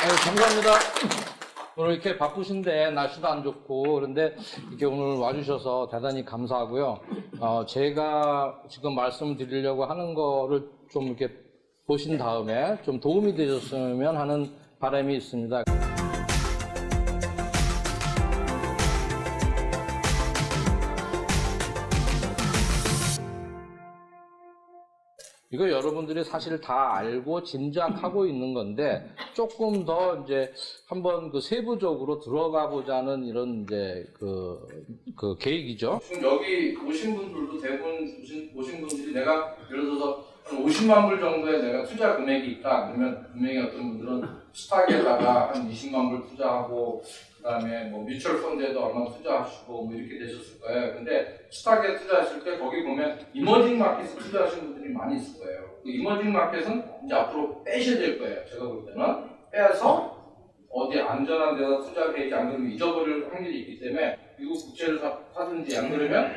감사합니다. 오늘 이렇게 바쁘신데 날씨도 안 좋고 그런데 이렇게 오늘 와주셔서 대단히 감사하고요. 제가 지금 말씀드리려고 하는 거를 좀 이렇게 보신 다음에 좀 도움이 되셨으면 하는 바람이 있습니다. 이거 여러분들이 사실 다 알고 짐작하고 있는 건데 조금 더 이제 한번 그 세부적으로 들어가 보자는 이런 이제 그 계획이죠. 지금 여기 오신 분들도 대부분 오신 분들이 내가 예를 들어서 한 50만 불 정도의 내가 투자 금액이 있다. 그러면 분명히 어떤 분들은 스탁에다가 한 20만 불 투자하고 그다음에 뭐 뮤추얼 펀드에도 얼마 투자하시고 뭐 이렇게 되셨을 거예요. 근데 스탁에 투자하실 때 거기 보면 이머징 마켓에 투자하시는 분들이 많이 있을 거예요. 그 이머징 마켓은 이제 앞으로 빼셔야 될 거예요. 제가 볼 때는 빼서 어디 안전한 데다 투자를 하지 안 그러면 잊어버릴 확률이 있기 때문에 미국 국채를 사든지 안 그러면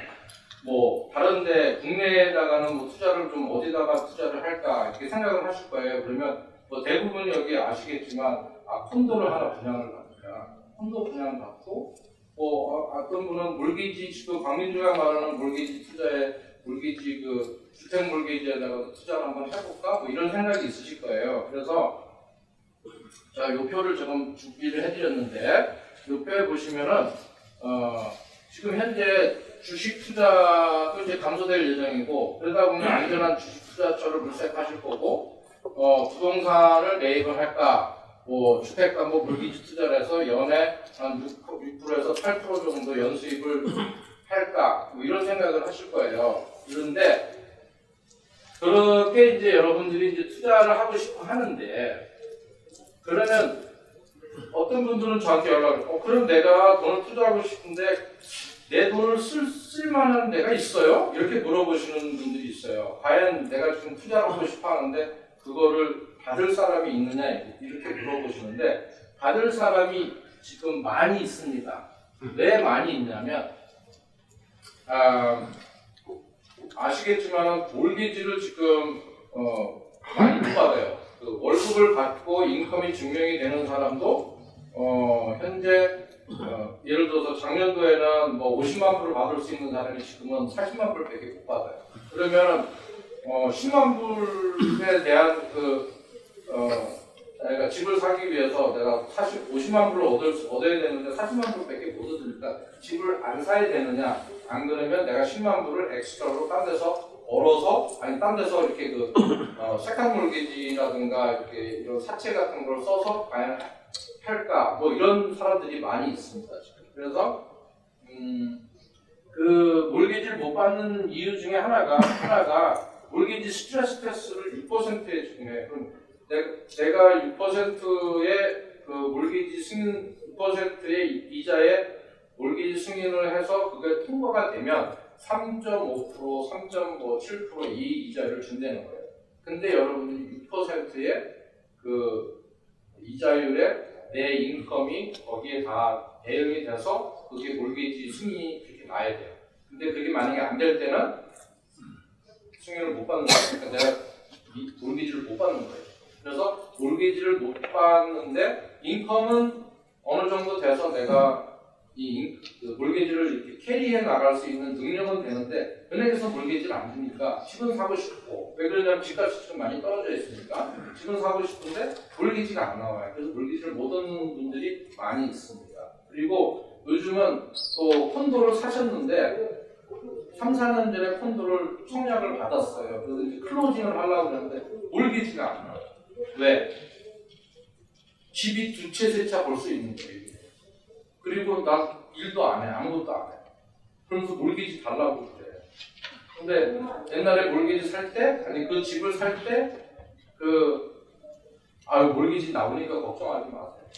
뭐 다른데 국내에다가는 뭐 투자를 좀 어디다가 투자를 할까 이렇게 생각을 하실 거예요. 그러면 뭐 대부분 여기 아시겠지만 콘도를 하나 분양을 받으면 콘도 분양 받고 뭐 어떤 분은 몰기지 지금 박민주가 말하는 몰기지 투자에 몰기지 그 주택 몰기지에다가 투자를 한번 해볼까 뭐 이런 생각이 있으실 거예요. 그래서 자, 요 표를 조금 준비를 해드렸는데 요 표에 보시면은 지금 현재 주식 투자도 이제 감소될 예정이고 그러다 보면 안전한 주식 투자처를 물색하실 거고 부동산을 매입을 할까 뭐 주택담보 물기지 투자를 해서 연에 한 6%에서 8% 정도 연수입을 할까 뭐 이런 생각을 하실 거예요. 그런데 그렇게 이제 여러분들이 이제 투자를 하고 싶어 하는데 그러면 어떤 분들은 저한테 연락을 그럼 내가 돈을 투자하고 싶은데 내 돈을 쓸 만한 데가 있어요? 이렇게 물어보시는 분들이 있어요. 과연 내가 지금 투자를 하고 싶어 하는데 그거를 받을 사람이 있느냐 이렇게 물어보시는데 받을 사람이 지금 많이 있습니다. 왜 많이 있냐면 아시겠지만 몰기지를 지금 많이 못 받아요. 그 월급을 받고 인컴이 증명이 되는 사람도 현재 예를 들어서 작년도에는 뭐 50만 불을 받을 수 있는 사람이 지금은 40만 불밖에 못 받아요. 그러면 10만 불에 대한 내가 집을 사기 위해서 내가 50만 불을 얻어야 되는데 40만 불밖에 못 얻으니까 집을 안 사야 되느냐? 안 그러면 내가 10만 불을 엑스트라로 딴 데서 벌어서 딴 데서 이렇게 세컨 몰기지라든가 이렇게 이런 사채 같은 걸 써서 과연 할까? 뭐 이런 사람들이 많이 있습니다. 지금. 그래서 그 몰기지를 못 받는 이유 중에 하나가 몰기지 스트레스 테스트를 6%에 적용해요. 그럼 내가 6%의 그 몰기지 승인 6%의 이자에 몰기지 승인을 해서 그게 통과가 되면 3.5%, 3.7% 이 이자를 준다는 거예요. 근데 여러분들이 6%의 그 이자율에 내 인컴이 거기에 다 대응이 돼서 그게 몰기지 승인이 그렇게 나야 돼요. 근데 그게 만약에 안 될 때는 승인을 못 받는 거예요. 그러니까 내가 몰기지를 못 받는 거예요. 그래서 몰기지를 못 받는데 인컴은 어느 정도 돼서 내가 몰기지를 이렇게 캐리해 나갈 수 있는 능력은 되는데 은행에서 몰기지를 안 주니까 집은 사고 싶고 왜 그러냐면 집값이 지금 많이 떨어져 있으니까 집은 사고 싶은데 몰기지가 안 나와요. 그래서 몰기지를 못 얻는 분들이 많이 있습니다. 그리고 요즘은 또 콘도를 사셨는데 3, 4년 전에 콘도를 청약을 받았어요. 그래서 이제 클로징을 하려고 하는데 몰기지가 안 나와요. 왜? 집이 두 채, 세 채 볼 수 있는 거예요. 그리고 나 일도 안 해. 아무것도 안 해. 그러면서 몰기지 달라고 그래. 근데 옛날에 몰기지 살 때, 그 집을 살 때, 몰기지 나오니까 걱정하지 마세요.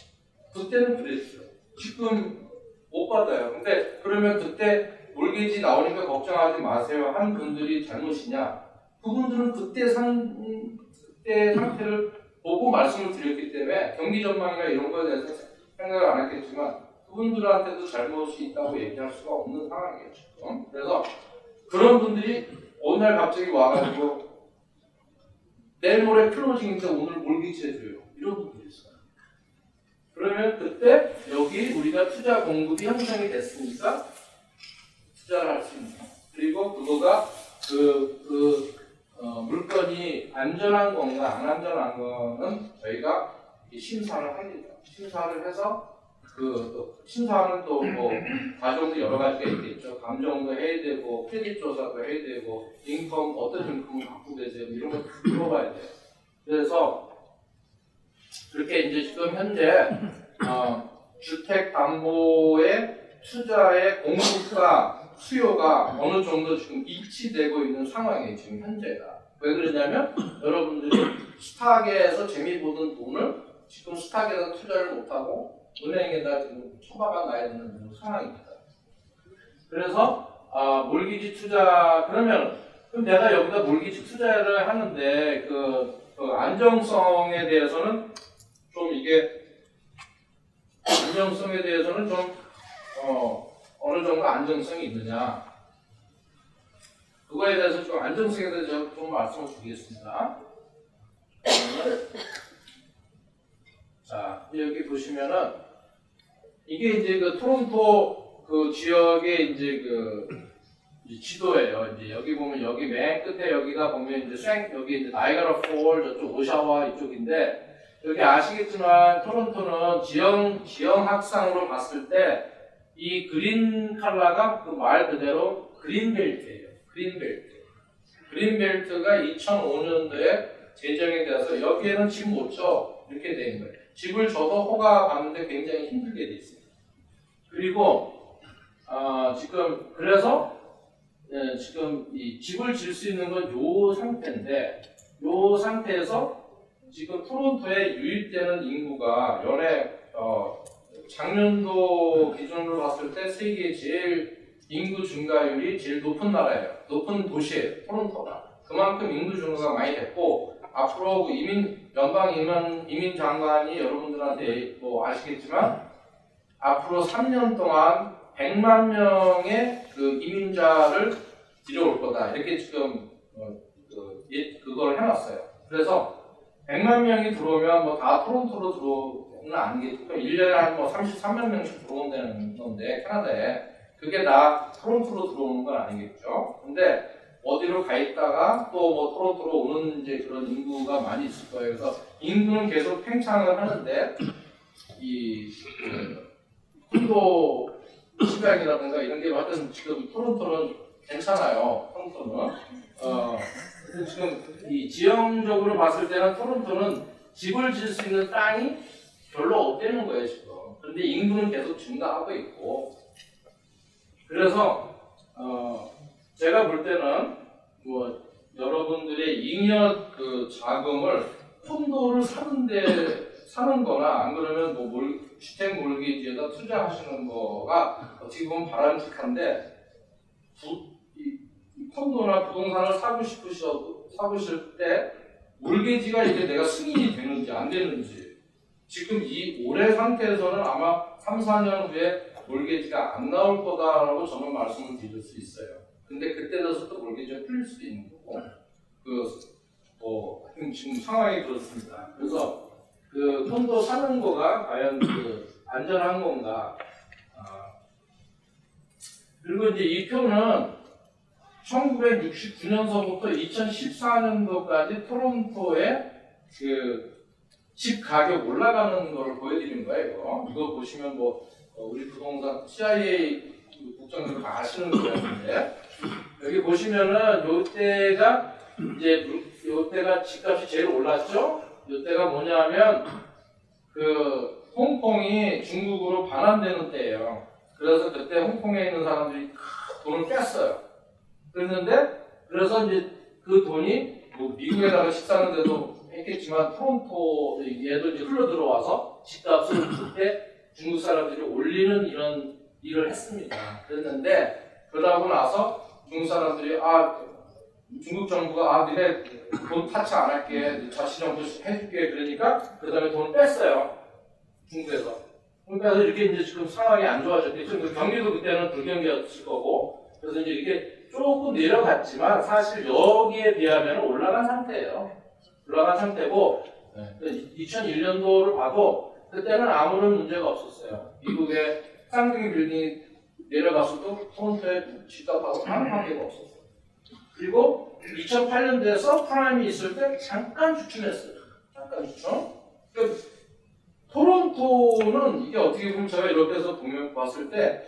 그때는 그랬어요. 지금 못 받아요. 근데 그러면 그때 몰기지 나오니까 걱정하지 마세요 한 분들이 잘못이냐? 그분들은 그때 상태를 보고 말씀을 드렸기 때문에 경기 전망이나 이런 거에 대해서 생각을 안 했겠지만 그분들한테도 잘못이 있다고 얘기할 수가 없는 상황이겠죠. 그래서 그런 분들이 오늘 갑자기 와가지고 내일 모레 클로징인데 오늘 몰기지 해줘요. 이런 분들이 있어요. 그러면 그때 여기 우리가 투자 공급이 형성이 됐으니까 투자를 할 수 있는. 그리고 그거가 물건이 안전한 건가 안 안전한 거는 저희가 심사를 합니다. 심사를 해서 심사는 또 뭐 과정도 여러 가지가 있겠죠. 감정도 해야 되고 크레딧 조사도 해야 되고 인컴 어떤 인컴을 갖고 계세요 이런 거 물어봐야 돼요. 그래서 그렇게 이제 지금 현재 주택담보의 투자의 공급과 수요가 어느 정도 지금 일치되고 있는 상황이에요. 지금 현재가. 왜 그러냐면 여러분들이 스탁에서 재미 보던 돈을 지금 스탁에서 투자를 못하고 은행에다 지금 처박아 놔야 되는 상황입니다. 그래서 몰기지 투자 그럼 내가 여기다 몰기지 투자를 하는데 그 안정성에 대해서는 좀 안정성에 대해서는 좀 어느 정도 안정성이 있느냐 그거에 대해서 좀 안정성에 대해서 좀 말씀을 드리겠습니다. 자 여기 보시면은 이게 이제 그 토론토 그 지역의 이제 지도예요. 이제 여기 보면 여기 맨 끝에 여기가 보면 이제 여기 이제 나이아가라 폴 저쪽 오샤와 이쪽인데 여기 아시겠지만 토론토는 지형학상으로 봤을 때 이 그린 컬러가 그 말 그대로 그린벨트예요. 그린벨트가 2005년도에 제정이 돼서 여기에는 집 못 쳐 이렇게 된 거예요. 집을 줘도 호가 받는데 굉장히 힘들게 돼 있어요. 그리고 지금 그래서 지금 이 집을 질 수 있는 건 요 상태인데 요 상태에서 지금 토론토에 유입되는 인구가 연애 작년도 기준으로 봤을 때 세계 제일 인구 증가율이 제일 높은 나라예요. 높은 도시예요. 토론토가. 그만큼 인구 증가가 많이 됐고 앞으로 그 연방 이민 장관이 여러분들한테 뭐 아시겠지만 앞으로 3년 동안 100만 명의 그 이민자를 들여올 거다. 이렇게 지금 그걸 해놨어요. 그래서 100만 명이 들어오면 뭐 다 토론토로 들어오는 아니겠고 1년에 한 뭐 33만 명씩 들어온다는 건데 캐나다에 그게 다 토론토로 들어오는 건 아니겠죠. 근데 어디로 가 있다가 또 뭐 토론토로 오는 이제 그런 인구가 많이 있을 거예요. 그래서 인구는 계속 팽창을 하는데 이 콘도 시장이라든가 이런 게 하여튼 지금 토론토는 괜찮아요. 토론토는 지금 이 지형적으로 봤을 때는 토론토는 집을 지을 수 있는 땅이 별로 없다는 거예요 지금. 그런데 인구는 계속 증가하고 있고 그래서 제가 볼 때는 뭐 여러분들의 잉여 그 자금을 콘도를 사는 거나 안 그러면 뭐 주택 몰기지에다 투자하시는 거가 어떻게 보면 바람직한데 이 콘도나 부동산을 사고 싶으실 때 몰기지가 이제 내가 승인이 되는지 안 되는지 지금 이 올해 상태에서는 아마 3, 4년 후에 몰기지가 안 나올 거다라고 저는 말씀을 드릴 수 있어요. 근데 그때 돼서 또 몰기지가 풀릴 수도 있는 거고 지금 상황이 그렇습니다. 그래서 그 콘도 사는 거가 과연 안전한 건가? 그리고 이제 이 표는 1969년서부터 2014년도까지 토론토의 그 집 가격 올라가는 거를 보여드리는 거예요. 이거 보시면 뭐 우리 부동산 CIA 국장님 다 아시는 거 같은데 여기 보시면은 요때가 집값이 제일 올랐죠. 요때가 뭐냐면 그 홍콩이 중국으로 반환되는 때예요. 그래서 그때 홍콩에 있는 사람들이 돈을 뺐어요. 그래서 이제 그 돈이 뭐 미국에다가 집 사는데도 했겠지만 토론토 얘도 이제 흘러 들어와서 집값을 그때 중국 사람들이 올리는 이런 일을 했습니다. 그랬는데 그러고 나서 중국 사람들이 중국 정부가 니네 돈 타치 안 할게 자치정부 해줄게 그러니까 그 다음에 돈을 뺐어요. 중국에서. 그러니까 이렇게 이제 지금 상황이 안 좋아졌겠죠. 경기도 그때는 불경기였을 거고 그래서 이제 이렇게 조금 내려갔지만 사실 여기에 비하면 올라간 상태예요. 올라간 상태고 2001년도를 봐도 그때는 아무런 문제가 없었어요. 미국의 쌍둥이 빌딩이 내려갔어도 토론토에 집값하고 아무 관계가 없었어요. 그리고 2008년도에 서프라임이 있을 때 잠깐 주춤했어요. 잠깐 주춤. 그러니까 토론토는 이게 어떻게 보면 제가 이렇게 해서 보면 봤을 때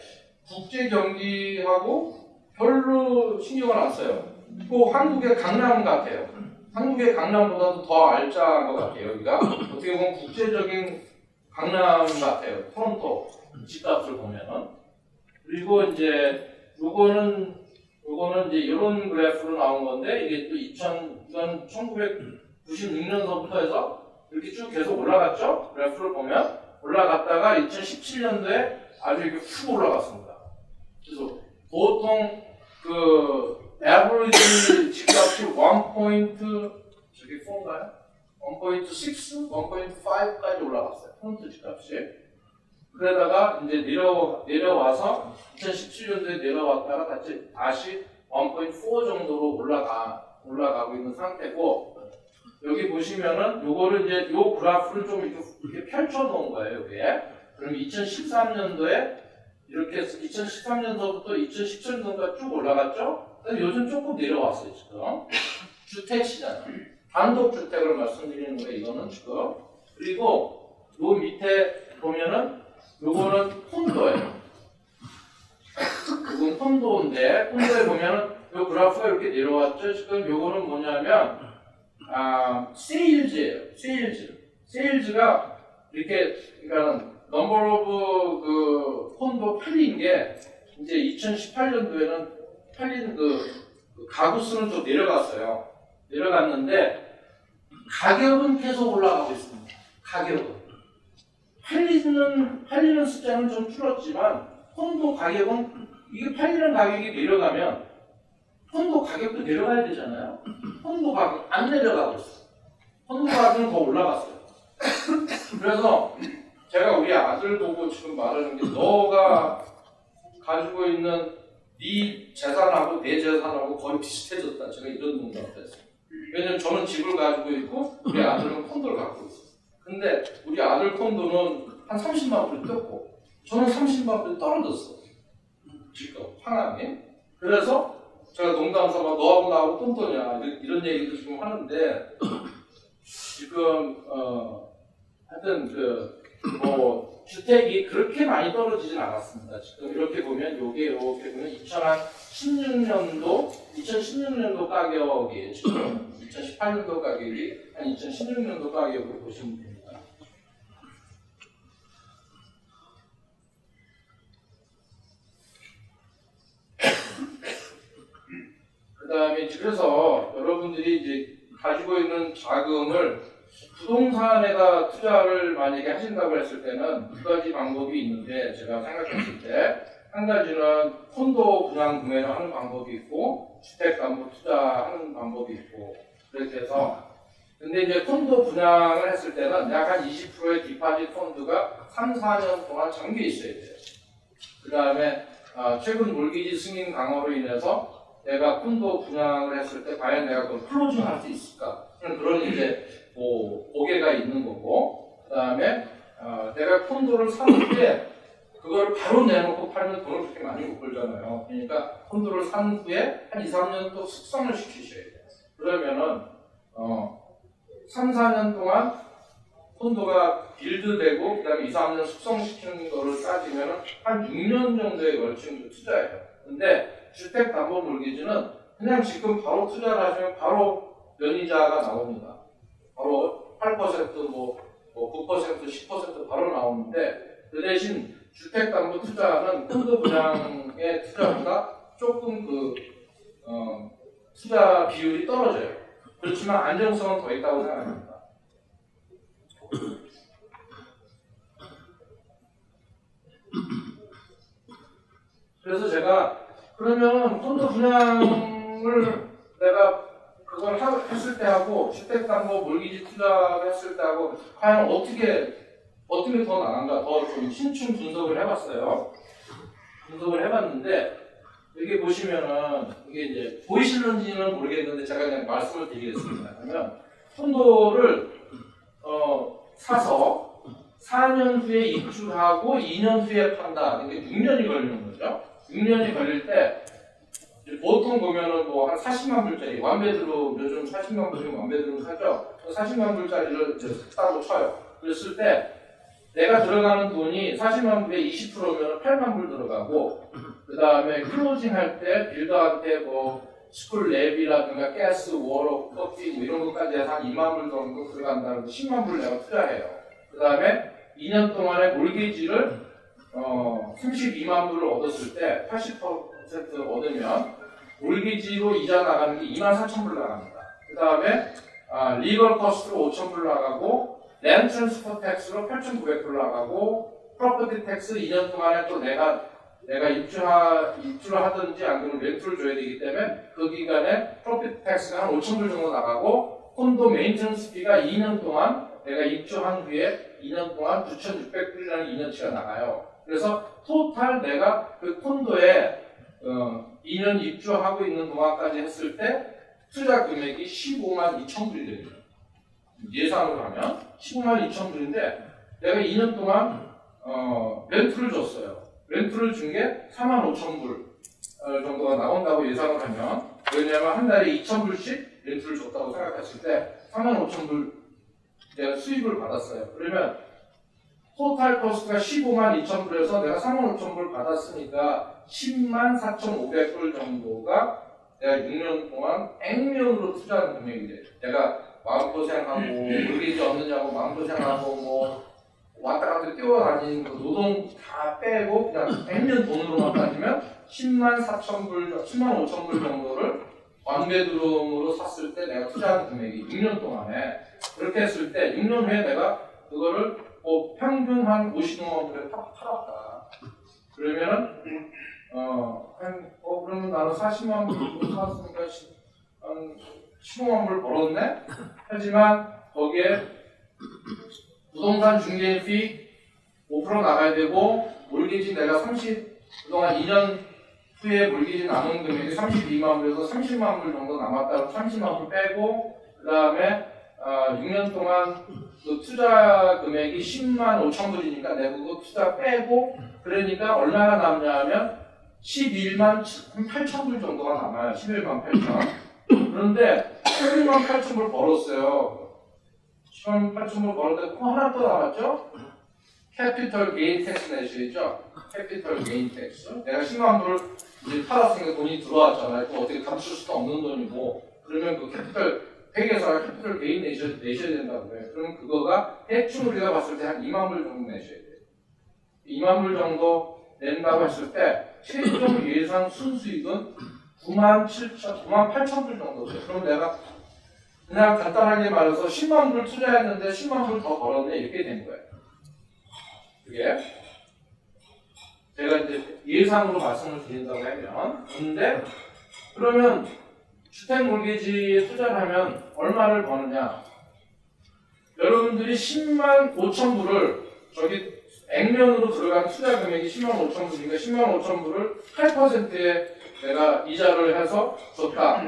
국제 경기하고 별로 신경을 안 써요. 또 한국의 강남 같아요. 한국의 강남보다도 더 알짜한 것 같아요. 여기가 어떻게 보면 국제적인 강남 같아요. 토론토 집값을 보면은. 그리고 이제 요거는 이제 이런 그래프로 나온 건데 이게 또 1996년서부터 해서 이렇게 쭉 계속 올라갔죠. 그래프를 보면 올라갔다가 2017년도에 아주 이렇게 훅 올라갔습니다. 그래서 보통 그 average 집값이 1.4인가요? 1.6, 1.5까지 올라갔어요. 토론토 집값이. 그러다가 이제 내려와서 2017년도에 내려왔다가 다시 1.4 정도로 올라가고 있는 상태고, 여기 보시면은 요거를 이제 요 그래프를 좀 이렇게 펼쳐 놓은 거예요, 여기에. 그럼 2013년도에 이렇게 해서 2013년도부터 2017년도까지 쭉 올라갔죠? 요즘 조금 내려왔어요, 지금. 주택 시장. 단독주택을 말씀드리는 거예요, 이거는 지금. 그리고 요 밑에 보면은 요거는 콘도예요. 이건 콘도인데, 콘도에 보면은 요 그래프가 이렇게 내려왔죠? 지금 요거는 뭐냐면, 세일즈예요. 세일즈가 이렇게, 그러니까, 넘버 오브 그 콘도 팔린 게, 이제 2018년도에는 팔린 그 가구 수는 좀 내려갔어요. 내려갔는데, 가격은 계속 올라가고 있습니다. 가격은. 팔리는 숫자는 좀 줄었지만, 콘도 가격은, 이게 팔리는 가격이 내려가면, 콘도 가격도 내려가야 되잖아요. 콘도 가격 안 내려가고 있어요. 콘도 가격은 더 올라갔어요. 그래서 제가 우리 아들 보고 지금 말하는 게 너가 가지고 있는 네 재산하고 내 재산하고 거의 비슷해졌다. 제가 이런 농담을 했어요. 왜냐면 저는 집을 가지고 있고 우리 아들은 콘도를 갖고 있어요. 근데 우리 아들 콘도는 한 30만 불 뛰었고 저는 30만 불 떨어졌어요. 지금 상황이. 그래서 제가 농담삼아 너하고 나하고 똥떠냐 이런 얘기도 지금 하는데 지금 하여튼 뭐 주택이 그렇게 많이 떨어지진 않았습니다. 지금 이렇게 보면 이렇게 보면 2016년도 가격이 지금 2018년도 가격이 한 2016년도 가격으로 보시면 됩니다. 그다음에 그래서 여러분들이 이제 가지고 있는 자금을 부동산에다 투자를 만약에 하신다고 했을 때는 두 가지 방법이 있는데 제가 생각했을 때 한 가지는 콘도 분양 구매를 하는 방법이 있고 주택담보 투자하는 방법이 있고 그렇게 해서 근데 이제 콘도 분양을 했을 때는 약 한 20%의 디파짓 펀드가 3, 4년 동안 잠겨 있어야 돼요. 그 다음에 최근 몰기지 승인 강화로 인해서 내가 콘도 분양을 했을 때 과연 내가 그걸 클로징 할 수 있을까? 그런 이제 고개가 있는 거고, 그 다음에 내가 콘도를 산 후에 그걸 바로 내놓고 팔면 돈을 그렇게 많이 못 벌잖아요. 그러니까 콘도를 산 후에 한 2, 3년 또 숙성을 시키셔야 돼요. 그러면은 3, 4년 동안 콘도가 빌드되고 그 다음에 2, 3년 숙성시키는 거를 따지면 한 6년 정도에 걸친 투자예요. 근데 주택담보몰기지는 그냥 지금 바로 투자를 하시면 바로 연이자가 나옵니다. 바로 8% 9% 10% 바로 나오는데 그 대신 주택담보 투자는 콘도 분양의 투자보다 조금 투자 비율이 떨어져요. 그렇지만 안정성은 더 있다고 생각합니다. 그래서 제가 그러면 콘도 분양을 내가 그걸 했을 때 하고 주택담보 몰기지 투자를 했을 때 하고 과연 어떻게 더 나간가 더 좀 신충 분석을 해봤어요. 분석을 해봤는데 여기 보시면은 이게 이제 보이실런지는 모르겠는데 제가 그냥 말씀을 드리겠습니다. 그러면 콘도를 사서 4년 후에 입주하고 2년 후에 판다. 그러니까 6년이 걸리는 거죠. 6년이 걸릴 때 보통 보면은 뭐 한 40만 불짜리 완베드룸 요즘 40만 불이면 완베드룸 사죠. 40만 불짜리를 샀다고 쳐요. 그랬을 때 내가 들어가는 돈이 40만 불에 20%면 8만 불 들어가고 그 다음에 클로징 할 때 빌더한테 뭐 스쿨 랩이라든가 가스, 워러, 커피 뭐 이런 것까지 해서 한 2만 불 정도 들어간다는 10만 불 내가 투자해요. 그 다음에 2년 동안에 몰기지를 32만 불을 얻었을 때 80% 얻으면 몰기지로 이자 나가는 게 2만 4천 불 나갑니다. 그 다음에 리걸 커스트로 5천 불 나가고 랜 트랜스퍼 텍스로 8,900불 나가고 프로퍼티 텍스 2년 동안에 또 내가 입주를 하든지 안 그러면 렌트를 줘야 되기 때문에 그 기간에 프로퍼티 텍스가 한 5,000불 정도 나가고 콘도 메인테넌스 비가 2년 동안 내가 입주한 후에 2년 동안 9,600불이라는 2년치가 나가요. 그래서 토탈 내가 그 콘도에 2년 입주하고 있는 동안까지 했을 때 투자 금액이 15만 2천 불이 됩니다. 예상으로 하면 15만 2천 불인데 내가 2년 동안 렌트를 줬어요. 렌트를 준 게 4만 5천 불 정도가 나온다고 예상을 하면 왜냐하면 한 달에 2천 불씩 렌트를 줬다고 생각했을 때 4만 5천 불 내가 수입을 받았어요. 그러면 토탈 코스트가 15만 2천 불에서 내가 4만 5천 불 받았으니까 10만 4,500불 정도가 내가 6년 동안 액면으로 투자한 금액이 돼요. 내가 마음고생하고 물리지 없느냐고 마음고생하고 뭐 왔다 갔다 뛰어다니는 그 노동 다 빼고 그냥 액면 돈으로만 따지면 10만 4천 불, 10만 5천 불 정도를 원베드룸으로 샀을 때 내가 투자한 금액이 6년 동안에 그렇게 했을 때 6년 후에 내가 그거를 평균 한 50만 불에 팔았다. 그러면은 그러면 나는 40만 불 샀으니까 한 15만 불 벌었네? 하지만 거기에 부동산 중개인 피 5% 나가야 되고 몰기지 내가 그동안 2년 후에 몰기지 남은 금액이 32만 불에서 30만 불 정도 남았다고 30만 불 빼고 그 다음에 6년 동안 그 투자 금액이 10만 5천 불이니까 내가 그거 투자 빼고 그러니까 얼마나 남냐 하면 11만 8천 불 정도가 남아요. 11만 8천. 그런데 11만 8천 불 벌었어요. 10만 8천 불 벌었는데 또 하나 또 남았죠? 캐피털 게인 텍스 내셔야죠. 캐피털 게인 텍스. 내가 10만 불을 이제 팔았으니까 돈이 들어왔잖아요. 또 어떻게 감출 수도 없는 돈이고 그러면 그 캐피털 회계사가 캐피털 게인 내셔야 된다고요. 그러면 그거가 대충 우리가 봤을 때 한 2만 불 정도 내셔야 돼요. 2만 불 정도 낸다고 했을 때 최종 예상 순수익은 9만 8천 불 정도 돼요. 그럼 내가 그냥 간단하게 말해서 10만 불 투자했는데 10만 불 더 벌었네 이렇게 된 거예요. 그게 제가 이제 예상으로 말씀을 드린다고 하면 근데 그러면 주택 몰기지에 투자를 하면 얼마를 버느냐? 여러분들이 10만 5천 불을 저기 액면으로 들어간 투자 금액이 10만 5천 불이니까 10만 5천 불을 8%에 내가 이자를 해서 줬다.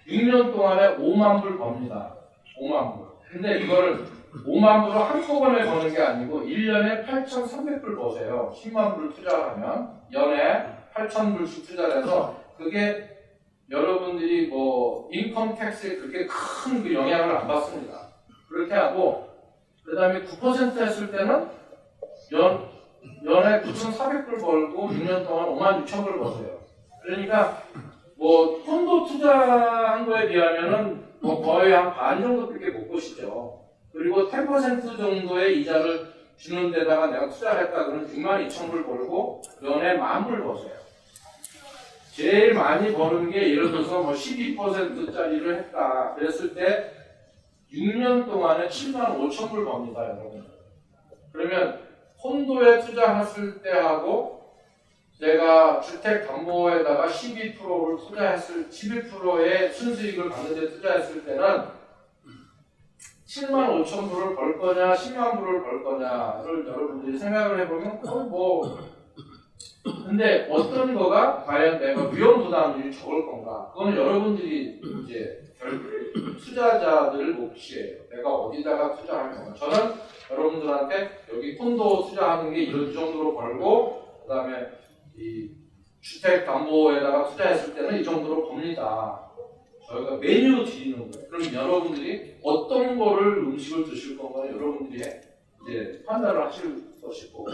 6년 동안에 5만 불 법니다. 5만 불. 근데 이거를 5만 불을 한꺼번에 버는 게 아니고 1년에 8,300불 버세요. 10만 불 투자하면 연에 8,000불씩 투자를 해서 그게 여러분들이 뭐 인컴 텍스에 그렇게 큰 그 영향을 안 받습니다. 그렇게 하고 그 다음에 9% 했을 때는 연에 9,400불 벌고 6년 동안 5만 6천 불 버세요. 그러니까 뭐 콘도 투자한 거에 비하면은 뭐 거의 한 반 정도밖에 못 보시죠. 그리고 10% 정도의 이자를 주는 데다가 내가 투자를 했다 그러면 6만 2천 불 벌고 연에 1만 불 버세요. 제일 많이 버는 게 예를 들어서 뭐 12%짜리를 했다 그랬을 때 6년 동안에 7만 5천 불 법니다, 여러분. 그러면 콘도에 투자했을 때하고 제가 주택담보에다가 12%를 투자했을 11%의 순수익을 받는 데 투자했을 때는 7만 5천 불을 벌 거냐 10만 불을 벌 거냐를 여러분들이 생각을 해보면 거의 뭐 근데 어떤 거가 과연 내가 위험 부담률이 적을 건가 그거는 여러분들이 이제 투자자들 몫이에요. 내가 어디다가 투자할 건가. 저는 여러분들한테 여기 콘도 투자하는 게 이런 정도로 벌고, 그 다음에 이 주택담보에다가 투자했을 때는 이 정도로 봅니다. 저희가 메뉴 드리는 거예요. 그럼 여러분들이 어떤 거를 음식을 드실 건가 여러분들이 이제 판단을 하실 것이고,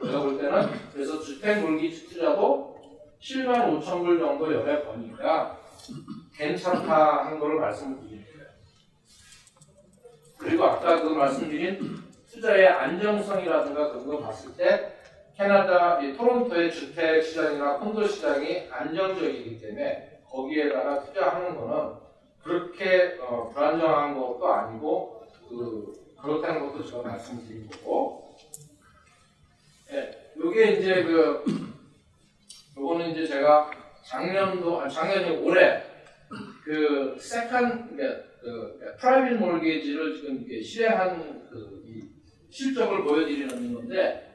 제가 볼 때는 그래서 주택물기 투자도 7만 5천 불 정도 연에 버니까 괜찮다 하는 거를 말씀드립니다. 그리고 아까 그 말씀드린 투자의 안정성이라든가 그런 거 봤을 때 캐나다 토론토의 주택 시장이나 콘도 시장이 안정적이기 때문에 거기에다가 투자하는 거는 그렇게 불안정한 것도 아니고 그렇다는 것도 제가 말씀드린 거고, 네, 요게 이제 요거는 이제 제가 작년이 올해 그 프라이빗 몰게지를 지금 이렇게 실행한 이 실적을 보여드리는 건데,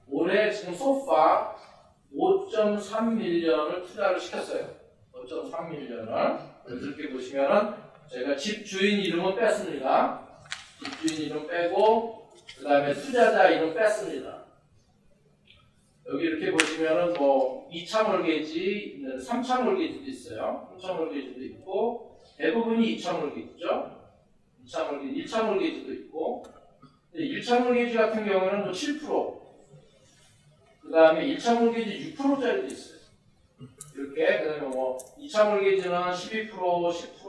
올해 지금 소파 5.3밀리언을 투자를 시켰어요. 5.3밀리언을. 그래서 이렇게 보시면은 제가 집주인 이름은 뺐습니다. 집주인 이름 빼고 그 다음에 투자자 이름 뺐습니다. 여기 이렇게 보시면은 뭐 2차 몰게지, 3차 몰게지도 있어요. 3차 몰게지도 있고 대부분이 2차 몰게지죠. 2차 몰게지, 1차 몰게지도 있고 1차 몰게지 같은 경우는 뭐 7%, 그 다음에 1차 몰게지 6%짜리도 있어요. 이렇게. 그 다음에 뭐 2차 몰게지는 12%, 10%,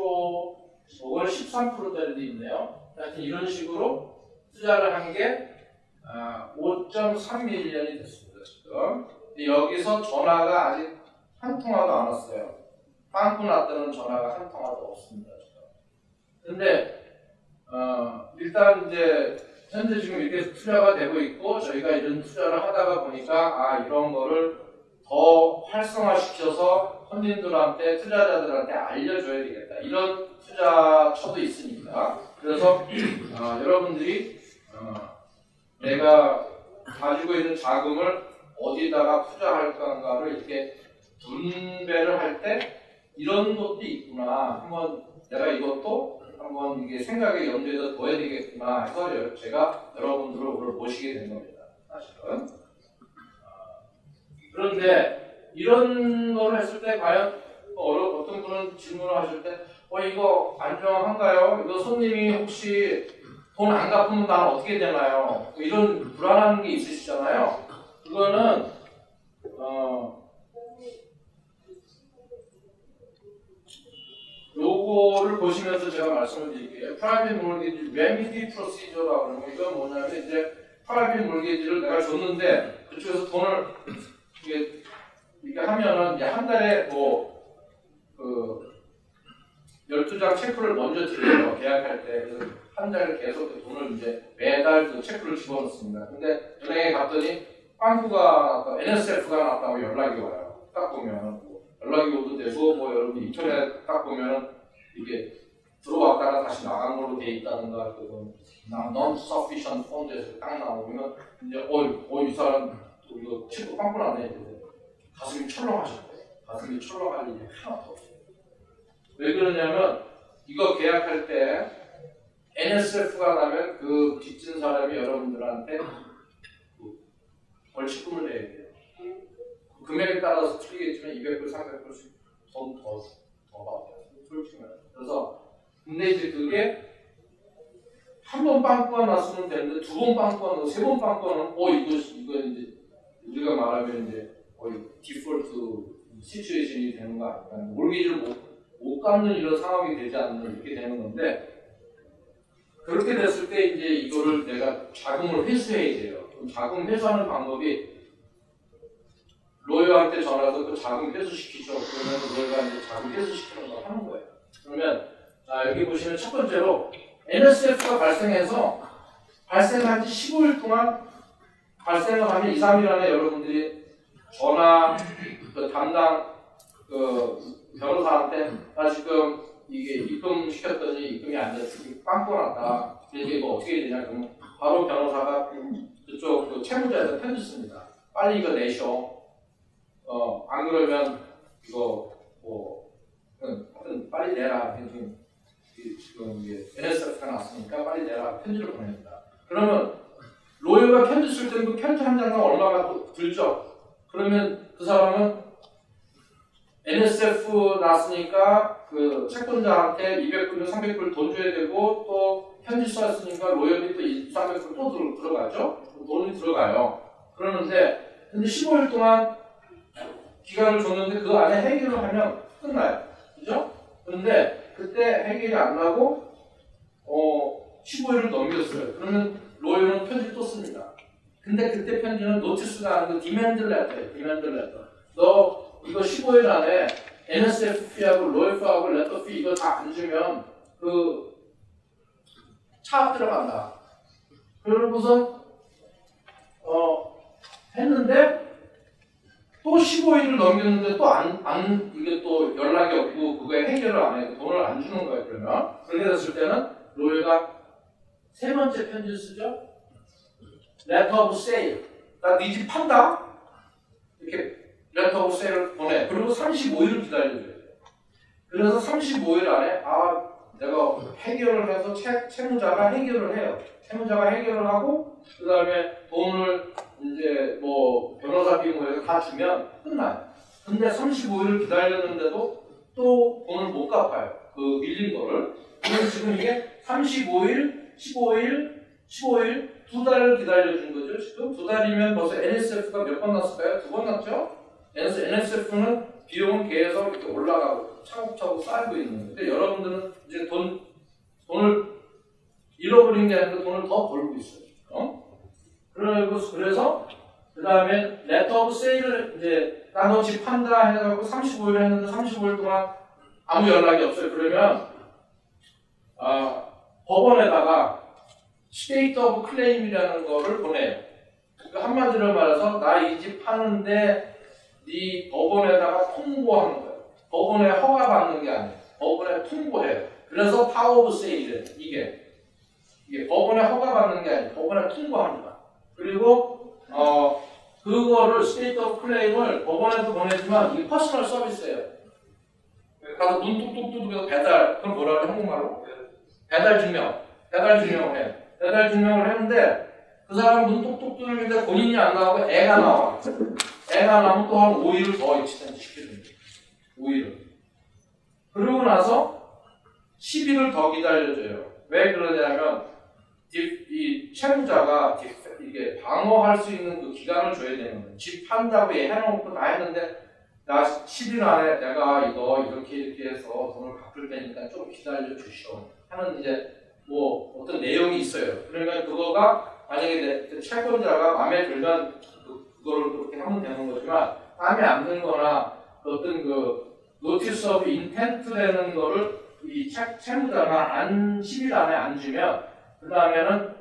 혹은 13%짜리도 있네요. 하여튼 이런 식으로 투자를 한 게 5.3밀리언이 됐습니다. 지금. 근데 여기서 전화가 아직 한 통화도 안 왔어요. 빵꾸 났다는 전화가 한 통화도 없습니다. 지금. 근데 일단 이제 현재 지금 이렇게 투자가 되고 있고, 저희가 이런 투자를 하다가 보니까 이런 거를 더 활성화시켜서 손님들한테, 투자자들한테 알려줘야 되겠다. 이런 투자처도 있으니까. 그래서 여러분들이 내가 가지고 있는 자금을 어디다가 투자할 건가를 이렇게 분배를 할 때 이런 것도 있구나. 한번 내가 이것도 한번 이게 생각에 염두에다 둬야 되겠구나 해서 제가 여러분들을 오늘 모시게 된 겁니다. 사실은. 그런데 이런 걸 했을 때 과연 어떤 분은 질문을 하실 때 이거 안정한가요? 이거 손님이 혹시 돈 안 갚으면 나는 어떻게 되나요? 이런 불안한 게 있으시잖아요. 그거는 요거를 보시면서 제가 말씀을 드릴게요. 프라이빗 몰게지 레미디 프로시저라고 하는 거, 이건 뭐냐면 이제 프라이빗 몰게지를 내가 줬는데 그쪽에서 돈을 이게 하면은 이제 한 달에 12장 체크를 먼저 드려요. 계약할 때. 그래서 한 달을 계속 돈을 이제 매달 그 체크를 집어넣습니다. 근데 은행에 갔더니 빵꾸가 났다, NSF가 났다고 연락이 와요. 딱 보면 연락이 오도 되고, 여러분 인터넷 딱 보면은 이게 들어왔다가 다시 나간 걸로 돼 있다든가, 그건 non-sufficient fund에서 딱 나오면 이제 이 사람 이거 체크 빵꾸 나네. 가슴이 철렁하셨대요. 가슴이 철렁할 일이 하나도 없어요. 왜 그러냐면 이거 계약할 때 NSF가 나면 그 빚진 사람이 여러분들한테 벌칙금을 내야 돼요. 금액에 따라서 틀리겠지만 200불, 300불씩 돈 더 받아요. 솔직히 말해서. 그래서 근데 이제 그게 한 번 빵꾸가 났으면 되는데 두 번 빵꾸가 나고 세 번 빵꾸가 나면 이거 이제 우리가 말하면 이제 거의 디폴트 시츄에이션이 되는 거 아닌가. 몰기지를 못 갚는 이런 상황이 되지 않는 이렇게 되는 건데, 그렇게 됐을 때 이제 이거를 내가 자금을 회수해야 돼요. 그럼 자금 회수하는 방법이 로이어한테 전화해서 그 자금 회수시키죠. 그러면 로이어가 이제 자금 회수시키는 걸 하는 거예요. 그러면 여기 보시면 첫 번째로 NSF가 발생한 지 15일 동안 발생을 하면 2, 3일 안에 여러분들이 전화 담당 변호사한테 나 지금 이게 입금 시켰더니 입금이 안 돼서 빵꾸 났다. 이게 뭐 어떻게 되냐? 그러면 바로 변호사가 그쪽 채무자한테 편지 씁니다. 빨리 이거 내셔. 안 그러면 이거 빨리 내라. 지금 NSF가 났으니까 빨리 내라. 편지를 보냅니다. 그러면 로이가 편지 쓸 때는 그 편지 한 장당 얼마가 들죠? 그러면 그 사람은 NSF 났으니까 그 채권자한테 200불, 300불 돈 줘야 되고 또 편지 썼으니까 로열이 또 300불 또 들어가죠? 돈이 들어가요. 그러는데 근데 15일 동안 기간을 줬는데 그 안에 해결을 하면 끝나요. 그죠? 그런데 그때 해결이 안 나고 15일을 넘겼어요. 그러면 로열은 편지 또 씁니다. 근데 그때 편지는 노티스가 아니고 디맨드 레터예요. 디맨드 레터. 너 이거 15일 안에 NSF 피하고 로열프하고 레터 피 이거 다 안 주면 그 차압 들어간다. 그러고서 했는데 또 15일을 넘겼는데 또 이게 또 연락이 없고 그거에 해결을 안 해요. 돈을 안 주는 거예요. 그러면 그렇게 됐을 때는 로열가 세 번째 편지를 쓰죠. Letter of Sale. 나 네 집 판다. 이렇게 Letter of Sale을 보내. 그리고 35일을 기다려줘야 돼요. 그래서 35일 안에 내가 해결을 해서 채무자가 해결을 해요. 채무자가 해결을 하고 그 다음에 돈을 이제 뭐 변호사비 뭐 이렇게 다 주면 끝나요. 근데 35일을 기다렸는데도 또 돈을 못 갚아요. 그 밀린 거를. 그래서 지금 이게 35일, 15일 두 달을 기다려준 거죠. 지금 두 달이면 벌써 NSF가 몇 번 났을까요? 두 번 났죠? NSF는 비용은 계속 이렇게 올라가고 차곡차곡 쌓이고 있는 건데 여러분들은 이제 돈을 잃어버린 게 아니라 돈을 더 벌고 있어요. 그래서 그 다음에 레터 오브 세일을 이제 너 집 판다 해가지고 35일 했는데 35일 동안 아무 연락이 없어요. 그러면 법원에다가 스테이트 오브 클레임이라는 거를 보내요. 그러니까 한마디로 말해서 나 이 집 파는데 네 법원에다가 통보하는 거예요. 법원에 허가받는 게 아니에요. 법원에 통보해요. 그래서 파워 오브 세일이에요. 이게 법원에 허가받는 게 아니에요. 법원에 통보합니다. 그리고 그거를 스테이트 오브 클레임을 법원에도 보내지만 이게 퍼스널 서비스예요. 가서 눈 뚝뚝 두드려서 배달, 그럼 뭐라 그래 한국말로? 배달 증명을 해요. 배달 증명을 했는데 그 사람 눈 뚝뚝 두드리는데 본인이 안 나오고 애가 나와. 애가 나오면 또 한 5일을 더 익스텐드 시켜줍니다. 5일을. 그러고 나서 10일을 더 기다려줘요. 왜 그러냐면 이 채무자가 이게 방어할 수 있는 그 기간을 줘야 되는 거예요. 집 판다고 해놓고 다 했는데 나 10일 안에 내가 이거 이렇게 해서 돈을 갚을 테니까 좀 기다려 주시오 하는 이제 뭐 어떤 내용이 있어요. 그러면 그거가 만약에 채권자가 마음에 들면 그거를 그렇게 하면 되는 거지만 마음에 안 들거나 어떤 그 노티스 오브 인텐트라는 거를 이 채무자가 10일 안에 안 주면 그 다음에는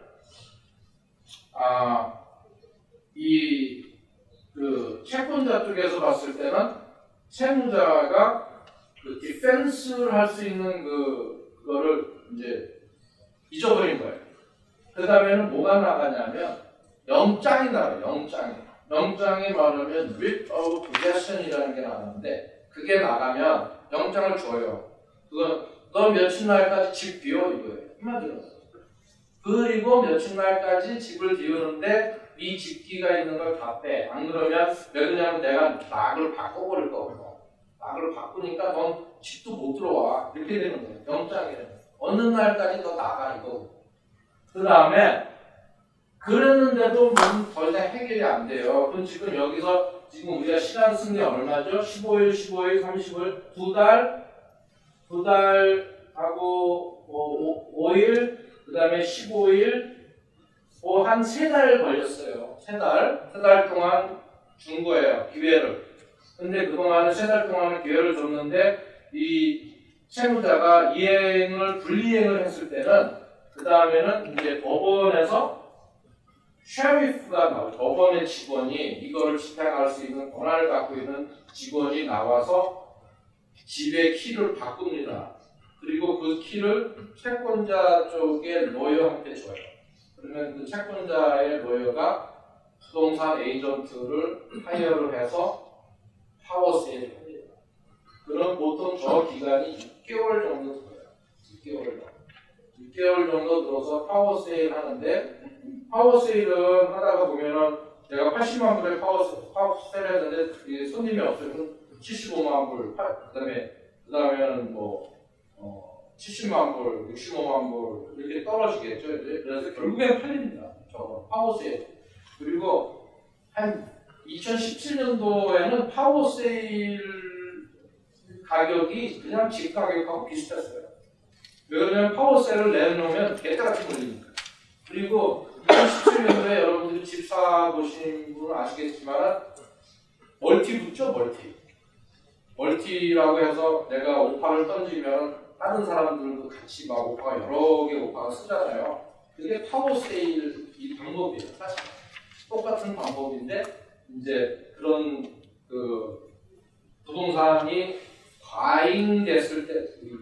그 채권자 쪽에서 봤을 때는 채무자가 그 디펜스를 할 수 있는 그거를 이제 잊어버린 거예요. 그 다음에는 뭐가 나가냐면 영장이 나가요. 영장이 말하면 writ of possession이라는 게 나가는데 그게 나가면 영장을 줘요. 그건 너 며칠 날까지 집 비워 이거예요. 한마디로. 그리고 며칠 날까지 집을 비우는데 네 집기가 있는 걸 다 빼. 안 그러면 왜 그러냐면 내가 락을 바꿔버릴 거거든. 락을 바꾸니까 넌 집도 못 들어와. 이렇게 되는 거예요. 영장이에요. 어느 날까지 너 나가 이거. 그 다음에 그랬는데도 더 이상 해결이 안 돼요. 그럼 지금 여기서 지금 우리가 시간 쓴 게 얼마죠? 15일, 30일, 두 달하고 5일, 그 다음에 15일, 한 3달 걸렸어요. 3달 동안 준 거예요. 기회를. 근데 그동안에 3달 동안은 기회를 줬는데 이 채무자가 불이행을 했을 때는 그 다음에는 이제 법원에서 셰리프가 나오죠. 법원의 직원이 이거를 집행할 수 있는 권한을 갖고 있는 직원이 나와서 집의 키를 바꿉니다. 그리고 그 키를 채권자 쪽의 로여한테 줘요. 그러면 그 채권자의 로여가 부동산 에이전트를 하이어를 해서 파워 세일을 합니다. 그럼 보통 저 기간이 6개월 정도 들어요. 6개월 정도. 6개월 정도 들어서 파워 세일 하는데, 파워 세일은 하다가 보면은 내가 80만 불에 파워 세일 했는데 손님이 없으면 75만 불, 그다음에는 뭐 70만 불, 65만 불 이렇게 떨어지겠죠. 그래서 결국엔 팔립니다. 저 파워 세일. 그리고 한 2017년도에는 파워 세일 가격이 그냥 집 가격하고 비슷했어요. 왜냐면 파워 세일을 내놓으면 개떡같이 걸리니까. 그리고 2017년도에 여러분들이 집 사보신 분은 아시겠지만 멀티 붙죠, 멀티. 멀티라고 해서 내가 오파를 던지면 다른 사람들도 같이 막 오파가 여러 개 오파가 쓰잖아요. 그게 파워 세일 이 방법이에요. 사실 똑같은 방법인데 이제 그런 그 부동산이 과잉됐을 때,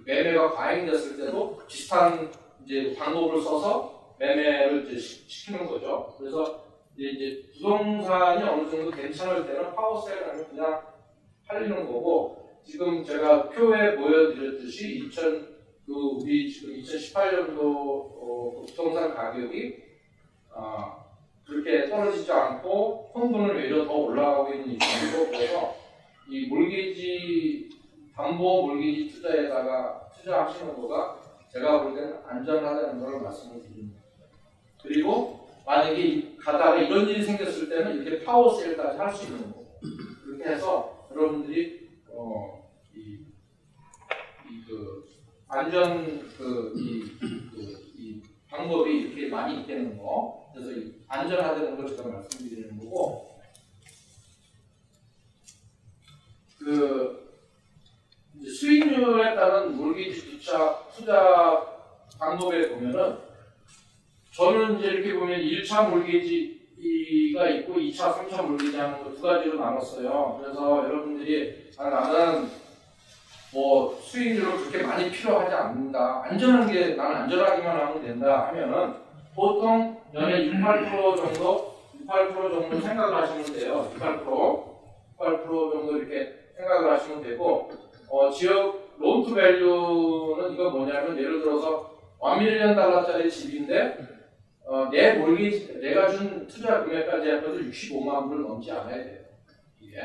매매가 과잉됐을 때도 비슷한 이제 방법을 써서 매매를 이제 시키는 거죠. 그래서 이제 부동산이 어느 정도 괜찮을 때는 파워 세일 하면 그냥 팔리는 거고, 지금 제가 표에 보여드렸듯이 우리 지금 2018년도 부동산 가격이 그렇게 떨어지지 않고 평균을 외려 더 올라가고 있는 입장이고, 그래서 이 몰개지 담보 몰개지 투자에다가 투자하시는 거가 제가 볼 때는 안전하다는 걸 말씀을 드립니다. 그리고 만약에 가다가 이런 일이 생겼을 때는 이렇게 파워 세일까지 할 수 있는 거고, 그렇게 해서 여러분들이 안전 이 방법이 이렇게 많이 있다는 거, 그래서 안전하다는 걸 제가 말씀드리는 거고, 수익률에 따른 몰개지 투자 방법에 보면은, 저는 이제 이렇게 보면 1차 몰개지가 있고 2차, 3차 몰개지 하는 거 두 가지로 나눴어요. 그래서 여러분들이 나는 뭐 수익률은 그렇게 많이 필요하지 않는다, 나는 안전하기만 하면 된다 하면은 보통 연에 6~8% 정도 생각을 하시면 돼요. 6~8% 정도 이렇게 생각을 하시면 되고, 지역 론 투 밸류는 이거 뭐냐면, 예를 들어서 $1밀리언짜리 집인데 내가 준 투자 금액까지 합해서 65만 불을 넘지 않아야 돼요. 이게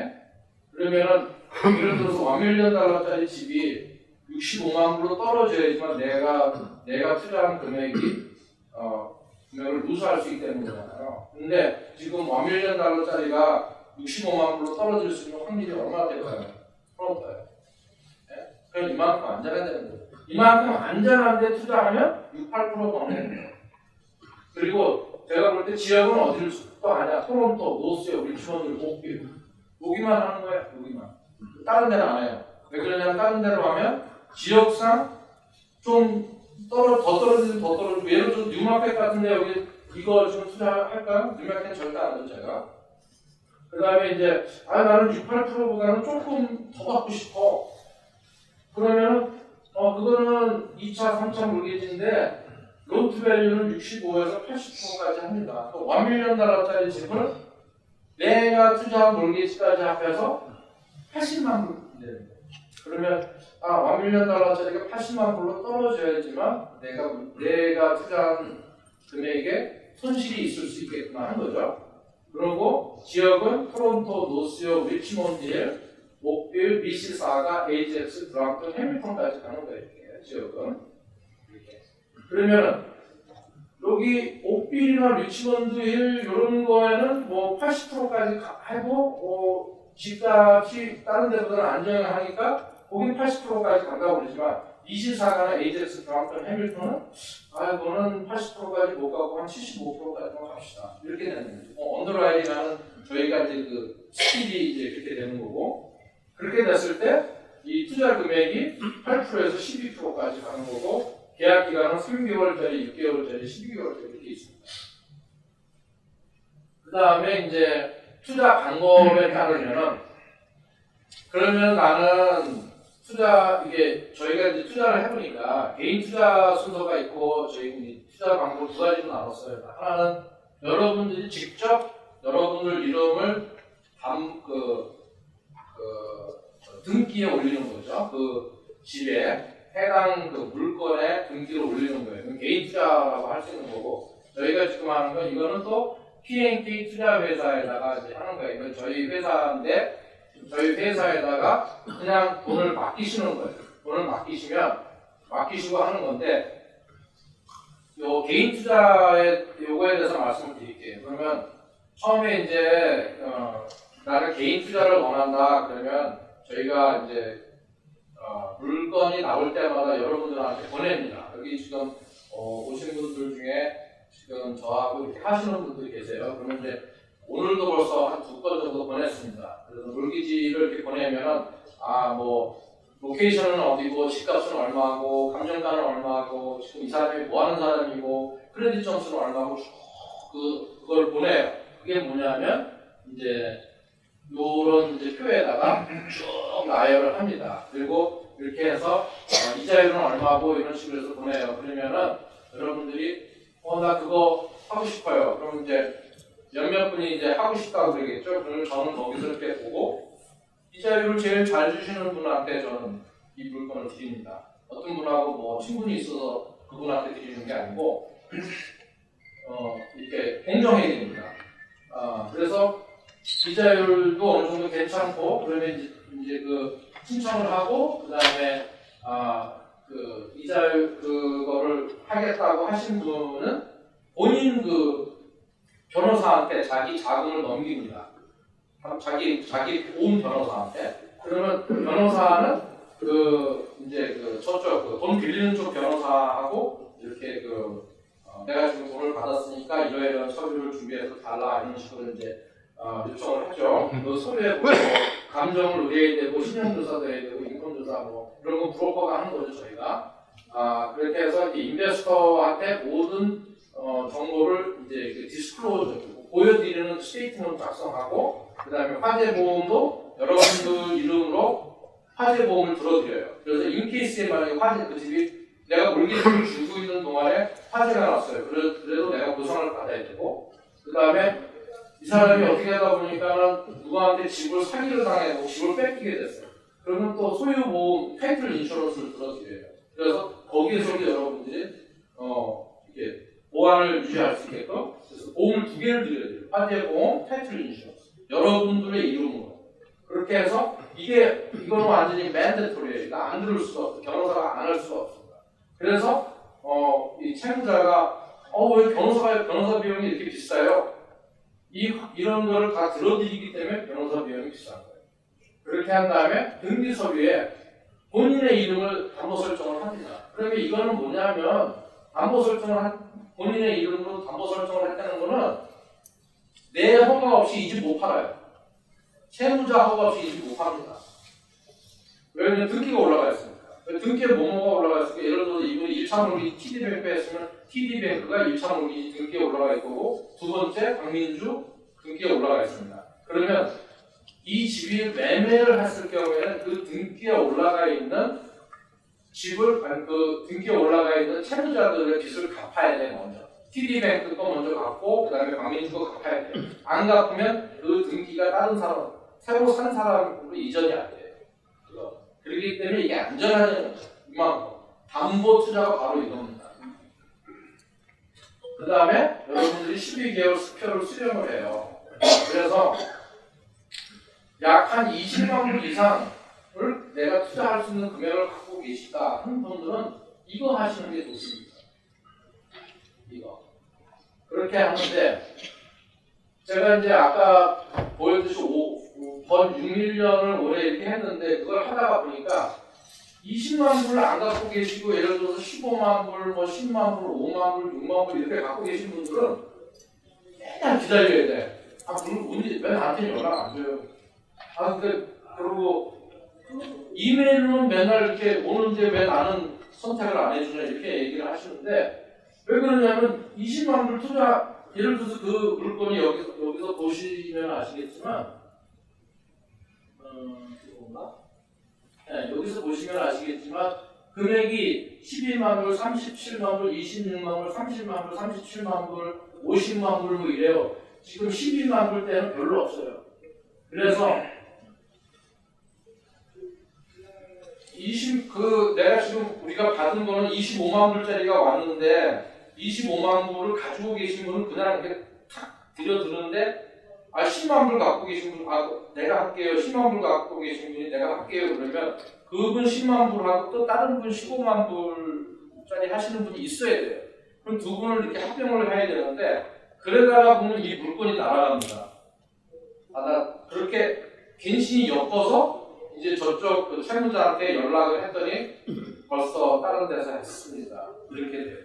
그러면은 예를 들어서 $1밀리언짜리 집이 65만 불로 떨어져야지만 내가 투자한 금액을 누수할 수 있다는 거잖아요. 근데 지금 $1밀리언짜리가 65만 불로 떨어질 수 있는 확률이 얼마나 될까요? 없어요. 네? 그럼 이만큼 안전하다는 거예요. 이만큼 안전한데 투자하면 6~8% 버는 거예요. 그리고 제가 볼 때 지역은 어디를 또 하냐? 토론토, 노스역, 리치몬드, 오길. 여기만 하는 거예요. 여기만. 다른 데는 안 해요. 왜 그러냐면 다른 데로 하면 지역상 좀 더 떨어지고, 예를 들어서 뉴마켓 같은데 여기 이거 지금 투자할까요? 뉴마켓 절대 안 해요, 제가. 그 다음에 이제 나는 6~8%보다는 조금 더 받고 싶어. 그러면은 그거는 2차, 3차 몰개지인데 론 투 밸류는 65에서 80%까지 합니다. $1밀리언짜리 집은 내가 투자한 몰개지까지 합해서 80만 불 내는 거예요. 그러면 $1밀리언짜리가 80만 불로 떨어져야지만 내가 투자한 금액에 손실이 있을 수 있겠구나 하는 거죠. 그리고 지역은 토론토, 노스역, 리치몬드, 옥빌, 미시사가, 에이젝스, 브람튼, 해밀턴까지 가는 거예요. 이렇게 지역은. 이렇게. 그러면은 여기 옥빌이나 리치몬드 힐 이런 거에는 뭐 80%까지 해도 집값이 다른 데보다는 안정하니까 거긴 80%까지 간다고 그러지만, 미시사가나 에이젝스, 브람튼, 해밀턴은 그거는 80%까지 못 가고 한 75%까지만 갑시다. 이렇게 되는 거죠. 언더라이딩하는 저희가 이제 스킬이 이제 그렇게 되는 거고, 그렇게 됐을 때 이 투자 금액이 8%에서 12%까지 가는 거고, 계약 기간은 3개월짜리, 6개월짜리, 12개월짜리 이렇게 있습니다. 그 다음에 이제 투자 방법에 따르면은, 그러면 나는 저희가 이제 투자를 해보니까 개인 투자 순서가 있고, 저희 투자 방법 두 가지로 나눴어요. 하나는 여러분들이 직접 여러분들 이름을 등기에 올리는 거죠. 그 집에 해당 그 물건에 등기를 올리는 거예요. 그럼 개인 투자라고 할 수 있는 거고, 저희가 지금 하는 건 이거는 또 P&K 투자회사에다가 이제 하는 거예요. 이건 저희 회사인데 저희 회사에다가 그냥 돈을 맡기시는 거예요. 돈을 맡기시고 하는 건데, 요 개인 투자의 요거에 대해서 말씀을 드릴게요. 그러면 처음에 이제 나는 개인 투자를 원한다 그러면 저희가 이제 물건이 나올 때마다 여러분들한테 보냅니다. 여기 지금 오신 분들 중에 지금 저하고 이렇게 하시는 분들이 계세요. 그러면 이제 오늘도 벌써 한 2건 정도 보냈습니다. 그래서 물기지를 이렇게 보내면은 뭐 로케이션은 어디고, 집값은 얼마고, 감정가는 얼마고, 지금 이 사람이 뭐 하는 사람이고, 크레딧 점수는 얼마고, 그걸 보내요. 그게 뭐냐면, 이제, 요런 이제 표에다가 쭉 나열을 합니다. 그리고 이렇게 해서, 이자율은 얼마고, 이런 식으로 해서 보내요. 그러면은, 여러분들이, 나 그거 하고 싶어요. 그럼 이제, 몇몇 분이 이제 하고 싶다고 그러겠죠. 그러면 저는 거기서 이렇게 보고, 이자율을 제일 잘 주시는 분한테 저는 이 물건을 드립니다. 어떤 분하고 뭐 친분이 있어서 그분한테 드리는 게 아니고 이렇게 공정해야 됩니다. 그래서 이자율도 어느 정도 괜찮고, 그러면 이제 그 신청을 하고, 그 다음에 그 이자율 그거를 하겠다고 하신 분은 본인 그 변호사한테 자기 자금을 넘깁니다. 자기 보험 변호사한테. 그러면 그 변호사는 저쪽 돈 빌리는 쪽 변호사하고 이렇게 내가 지금 돈을 받았으니까 이러이러한 서류를 준비해서 달라, 이런 식으로 이제 요청을 하죠. 그 서류에 뭐 감정을 의뢰해야 되고, 신용조사도 해야 되고, 인권조사 뭐 이런 거 브로커가 하는 거죠, 저희가. 그렇게 해서 이제 인베스터한테 모든 정보를 이제 디스클로즈, 보여드리는 스테이트먼트 작성하고, 그 다음에 화재보험도 여러분들 이름으로 화재보험을 들어드려요. 그래서 인케이스에 만약에 그 집이 내가 물기지를 주고 있는 동안에 화재가 났어요. 그래도 내가 보상을 받아야 되고, 그 다음에 이 사람이 어떻게 하다 보니까는 누구한테 집을 사기를 당해고 집을 뺏기게 됐어요. 그러면 또 소유보험, 타이틀 인슈런스를 들어드려요. 그래서 거기에서도 여러분들이 이렇게 보안을 유지할 수 있게끔, 그래서 보험을 2개를 드려야 돼요. 화재보험, 타이틀 인슈런스. 여러분들의 이름으로. 그렇게 해서 이거는 완전히 맨데토리예요. 이거 안 들을 수가 없어요. 변호사가 안 할 수가 없습니다. 그래서 이 채무자가 왜 변호사 비용이 이렇게 비싸요? 이런 거를 다 들어드리기 때문에 변호사 비용이 비싼 거예요. 그렇게 한 다음에 등기 서류에 본인의 이름을 담보 설정을 합니다. 그러면 이거는 뭐냐면 본인의 이름으로 담보 설정을 했다는 거는 내 허가 없이 이 집 못 팔아요. 채무자 허가 없이 이 집 못 팝니다. 왜냐면 등기가 올라가 있으니까. 등기에 뭐가 올라가 있으니까, 예를 들어서 이분이 1차 몰기 TD뱅크에 했으면 TD뱅크가 1차 몰기 등기에 올라가 있고, 두 번째 박민주 등기에 올라가 있습니다. 그러면 이 집이 매매를 했을 경우에는 그 등기에 올라가 있는 그 등기에 올라가 있는 채무자들의 빚을 갚아야 돼요, 먼저. TD뱅크 거 먼저 갚고, 그 다음에 박민주 거 갚아야 돼요. 안 갚으면 그 등기가 다른 사람, 새로 산 사람으로 이전이 안 돼요. 그렇기 때문에 이게 안전하다는 거죠. 이만큼. 담보 투자가 바로 이겁니다. 그 다음에 여러분들이 12개월 수표를 수령을 해요. 그래서 약 한 20만 불 이상을 내가 투자할 수 있는 금액을 갖고 계시다 하는 분들은 이거 하시는 게 좋습니다. 이거. 그렇게 하는데, 제가 이제 아까 보여주신 번 6밀리언을 올해 이렇게 했는데, 그걸 하다가 보니까 20만 불을 안 갖고 계시고, 예를 들어서 15만 불, 10만 불, 5만 불, 6만 불 이렇게 갖고 계신 분들은 맨날 기다려야 돼. 왜 나한테 연락 안 줘요? 그리고 이메일로는 맨날 이렇게 오는데 왜 나는 선택을 안 해주냐, 이렇게 얘기를 하시는데, 왜 그러냐면 20만 불 투자, 예를 들어서 그 물건이 여기서 보시면 아시겠지만, 여기서 보시면 아시겠지만, 금액이 12만 불, 37만 불, 26만 불, 30만 불, 37만 불, 50만 불 뭐 이래요. 지금 12만 불 때는 별로 없어요. 그래서 내가 지금 우리가 받은 거는 25만 불짜리가 왔는데 25만 불을 가지고 계신 분은 그냥 이렇게 탁 들여드는데 10만 불 갖고 계신 분, 내가 할게요. 10만 불 갖고 계신 분이 내가 할게요. 그러면 그분 10만 불하고 또 다른 분 15만 불짜리 하시는 분이 있어야 돼요. 그럼 두 분을 이렇게 합병을 해야 되는데 그러다가 보면 이 물건이 날아갑니다. 그렇게 갱신이 엮어서 이제 저쪽 그 채무자한테 연락을 했더니 벌써 다른 데서 했습니다. 이렇게 돼요.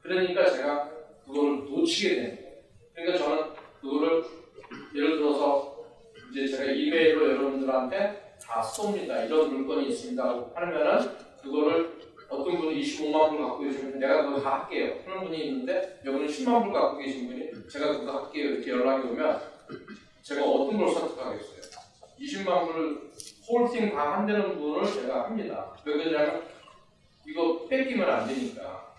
그러니까 제가 그거를 놓치게 되는 거예요. 그러니까 저는 그거를 예를 들어서 이제 제가 이메일로 여러분들한테 다 쏩니다. 이런 물건이 있습니다. 하면은 그거를 어떤 분이 25만 불 갖고 계시면 내가 그거 다 할게요. 그런 분이 있는데 여기는 10만 불 갖고 계신 분이 제가 그거 할게요. 이렇게 연락이 오면 제가 어떤 걸 선택하겠어요? 20만 불을 홀팅 다 한다는 분을 제가 합니다. 왜 그러냐면 이거 뺏기면 안 되니까.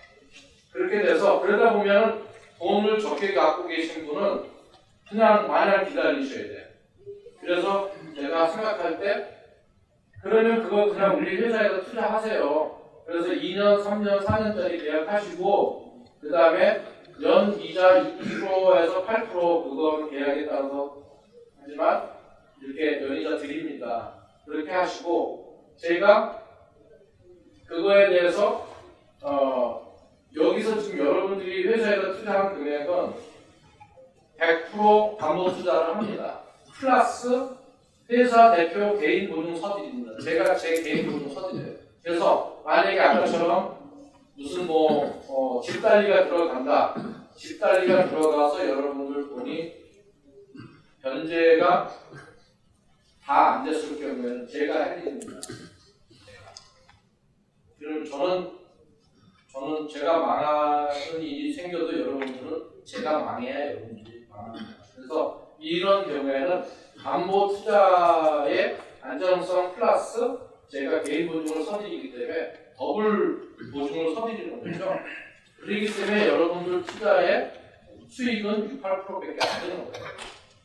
그렇게 돼서 그러다 보면 돈을 적게 갖고 계신 분은 그냥 마냥 기다리셔야 돼요. 그래서 제가 생각할 때 그러면 그거 그냥 우리 회사에서 투자하세요. 그래서 2년, 3년, 4년짜리 계약하시고 그 다음에 연 이자 6%에서 8% 그건 계약에 따라서 하지만 이렇게 연이자 드립니다. 그렇게 하시고 제가 그거에 대해서 여기서 지금 여러분들이 회사에서 투자한 금액은 100% 담보 투자를 합니다. 플러스 회사 대표 개인 보증 서들입니다. 제가 제 개인 보증 서들이에요. 그래서 만약에 아까처럼 무슨 집달리가 들어간다. 집달리가 들어가서 여러분들 돈이 변제가 다 안 됐을 경우에는 제가 할 일입니다. 그럼 저는 제가 망하는 일이 생겨도 여러분들은 제가 망해야 여러분들이 망합니다. 그래서 이런 경우에는 담보 투자의 안정성 플러스 제가 개인 보증을 서드리기 때문에 더블 보증을 서드리는 거죠. 그렇기 때문에 여러분들 투자의 수익은 6, 8%밖에 안 되는 거예요.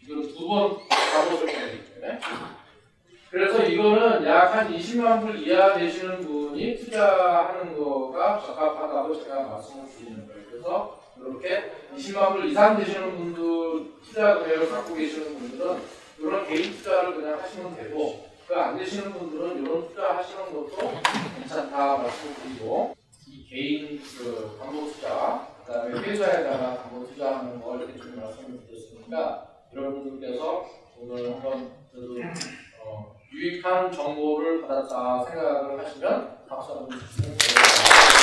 이건 두 번 담보를 되기 때문에. 그래서 이거는 약 한 20만 불 이하 되시는 분이 투자하는 거가 적합하다고 제가 말씀을 드리는 거예요. 그래서 이렇게 20만 불 이상 되시는 분들, 투자 금액을 갖고 계시는 분들은 이런 개인 투자를 그냥 하시면 되고, 그 안 되시는 분들은 이런 투자 하시는 것도 괜찮다 말씀드리고, 이 개인 담보 투자, 그 다음에 회사에다가 담보 투자하는 거 이렇게 좀 말씀을 드렸으니까 여러분들께서 오늘 한번 그래도 유익한 정보를 받았다 생각을 하시면 박수 한번 주시면 됩니다.